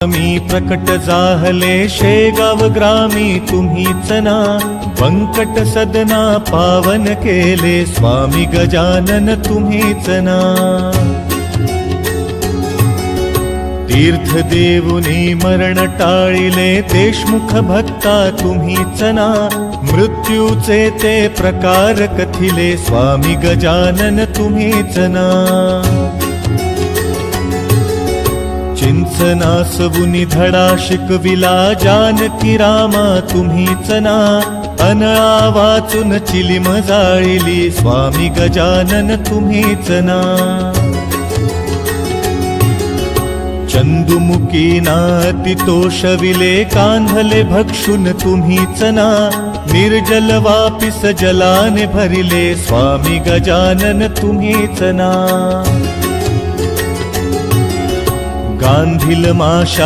मी प्रकट जाहले शेगाव ग्रामी तुम्हीच ना, बंकट सदना पावन केले स्वामी गजानन तुम्हीच ना। तीर्थ देऊनी मरण टाळिले देशमुख भक्ता तुम्हीच ना, मृत्यूचे ते प्रकार कथिले स्वामी गजानन तुम्हीच ना। चिंचनासवुनी धडा शिकविला जानकी रामा तुम्हीच ना, अनळा वाचून चिलीम जाळिली स्वामी गजानन तुम्हीच ना। चंदुमुखी नाती तोषविले कांधले भक्षुन तुम्हीच ना, निर्जल वापिस जलाने भरिले स्वामी गजानन तुम्हीच ना। गांधील माशा